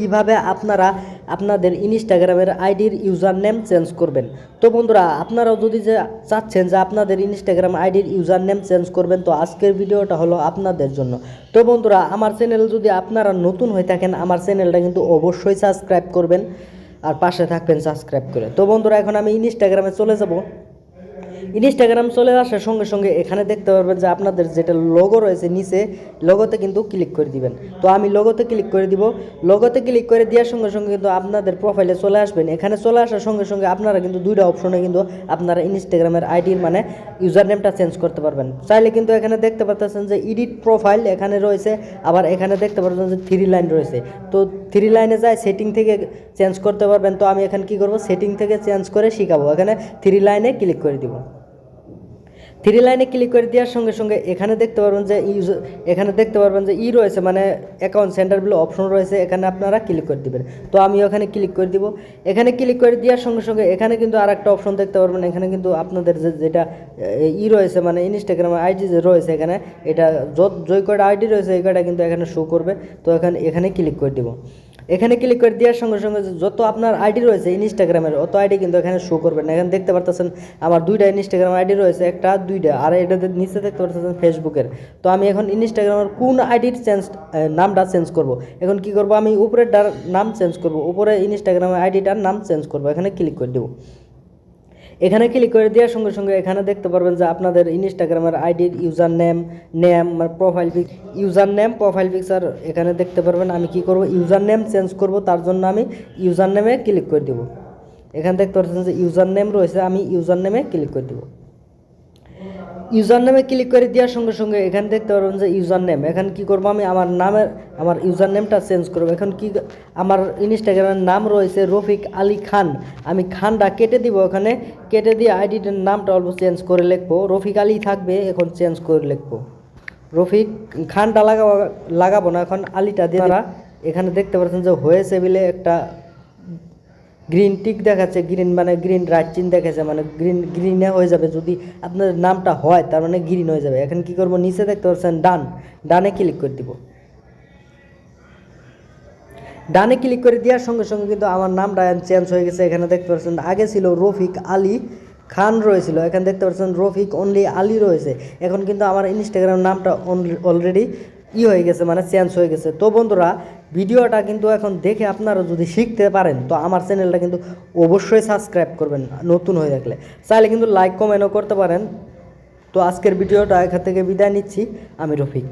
কিভাবে আপনারা আপনাদের ইনস্টাগ্রামের আইডির ইউজার নেম চেঞ্জ করবেন। তো বন্ধুরা, আপনারাও যদি চাচ্ছেন যে আপনাদের ইনস্টাগ্রাম আইডির ইউজার নেম চেঞ্জ করবেন, তো আজকের ভিডিওটা হলো আপনাদের জন্য। তো বন্ধুরা, আমার চ্যানেল যদি আপনারা নতুন হয়ে থাকেন, আমার চ্যানেলটা কিন্তু অবশ্যই সাবস্ক্রাইব করবেন আর পাশে থাকবেন সাবস্ক্রাইব করে। তো বন্ধুরা, এখন আমি ইনস্টাগ্রামে চলে যাব। ইনস্টাগ্রাম চলে আসার সঙ্গে সঙ্গে এখানে দেখতে পারবেন যে আপনাদের যেটা লোগো রয়েছে নিচে, লোগোতে কিন্তু ক্লিক করে দিবেন। তো আমি লোগোতে ক্লিক করে দিব। লোগোতে ক্লিক করে দেওয়ার সঙ্গে সঙ্গে কিন্তু আপনাদের প্রোফাইলে চলে আসবেন। এখানে চলে আসার সঙ্গে সঙ্গে আপনারা কিন্তু দুইটা অপশনে কিন্তু আপনারা ইনস্টাগ্রামের আইডির মানে ইউজার নেমটা চেঞ্জ করতে পারবেন। চাইলে কিন্তু এখানে দেখতে পাচ্ছেন যে এডিট প্রোফাইল এখানে রয়েছে, আবার এখানে দেখতে পাচ্ছেন যে 3 লাইন রয়েছে। তো 3 লাইনে যায় সেটিং থেকে চেঞ্জ করতে পারবেন। তো আমি এখানে কি করব, সেটিং থেকে চেঞ্জ করে শিখাবো। এখানে 3 লাইনে ক্লিক করে দিব। 3 লাইনে ক্লিক করে দেওয়ার সঙ্গে সঙ্গে এখানে দেখতে পারবেন যে রয়েছে, মানে অ্যাকাউন্ট সেন্টার বলে অপশন রয়েছে, এখানে আপনারা ক্লিক করে দিবেন। তো আমি ওখানে ক্লিক করে দিব। এখানে ক্লিক করে দেওয়ার সঙ্গে সঙ্গে এখানে কিন্তু আর একটা অপশন দেখতে পারবেন। এখানে কিন্তু আপনাদের যেটা রয়েছে, মানে ইনস্টাগ্রামের আইডি যে রয়েছে, এখানে এটা যে কয়টা আইডি রয়েছে এই কয়টা কিন্তু এখানে শো করবে। তো এখানে ক্লিক করে দিব। এখানে ক্লিক করে দেওয়ার সঙ্গে সঙ্গে যত আপনার আইডি রয়েছে ইনস্টাগ্রামের অত আইডি কিন্তু এখানে শো করবেন। এখানে দেখতে পারতেছেন আমার 2টা ইনস্টাগ্রাম আইডি রয়েছে, একটা 2টা, আর এটাতে নিচে দেখতে পারতেছেন ফেসবুকের। তো আমি এখন ইনস্টাগ্রামের কোন আইডির নামটা চেঞ্জ করব। এখন কি করব, আমি উপরেরটার নাম চেঞ্জ করব, উপরে ইনস্টাগ্রামের আইডিটার নাম চেঞ্জ করব। এখানে ক্লিক করে দেব। এখানে ক্লিক করে দেওয়ার সঙ্গে সঙ্গে এখানে দেখতে পারবেন যে আপনাদের ইনস্টাগ্রামের আইডির ইউজার নেম প্রোফাইল পিকচার এখানে দেখতে পারবেন। আমি কি করব, ইউজার নেম চেঞ্জ করব, তার জন্য আমি ইউজার নেমে ক্লিক করে দেব। এখানে দেখতে পাচ্ছেন যে ইউজার নেম রয়েছে, আমি ইউজার নেমে ক্লিক করে দেব। ইউজার নেমে ক্লিক করে দেওয়ার সঙ্গে সঙ্গে এখানে দেখতে পারবেন যে ইউজার নেম, এখানে কি করব, আমি আমার ইউজার নেমটা চেঞ্জ করব। এখন কি, আমার ইনস্টাগ্রামের নাম রয়েছে রফিক আলী খান, আমি খানটা কেটে দিব। এখানে কেটে দিয়ে আইডিটার নামটা অল্প চেঞ্জ করে লিখবো, রফিক আলী থাকবে, এখন চেঞ্জ করে লিখবো রফিক। খানটা লাগাবো না, এখন আলীটা দিয়ে। এখানে দেখতে পাচ্ছেন যে হয়েছে বলে একটা গ্রিন টিক দেখাচ্ছে, গ্রিন রাইট চিহ্ন দেখাচ্ছে, মানে গ্রিনে হয়ে যাবে যদি আপনার নামটা হয়, তার মানে গ্রিন হয়ে যাবে। এখন কি করব, নিচে দেখতে পাচ্ছেন ডানে ক্লিক করে দিব। ডানে ক্লিক করে দেওয়ার সঙ্গে সঙ্গে কিন্তু আমার নামটা চেঞ্জ হয়ে গেছে। এখানে দেখতে পাচ্ছেন আগে ছিল রফিক আলী খান রয়েছিল, এখানে দেখতে পাচ্ছেন রফিক অনলি আলী রয়েছে। এখন কিন্তু আমার ইনস্টাগ্রাম নামটা অলরেডি হয়ে গেছে, মানে চেঞ্জ হয়ে গেছে। তো বন্ধুরা, ভিডিওটা কিন্তু এখন দেখে আপনারা যদি শিখতে পারেন, তো আমার চ্যানেলটা কিন্তু অবশ্যই সাবস্ক্রাইব করবেন নতুন হয়ে থাকলে। চাইলে কিন্তু লাইক কমেন্টও করতে পারেন। তো আজকের ভিডিওটা এখান থেকে বিদায় নিচ্ছি, আমি রফিক।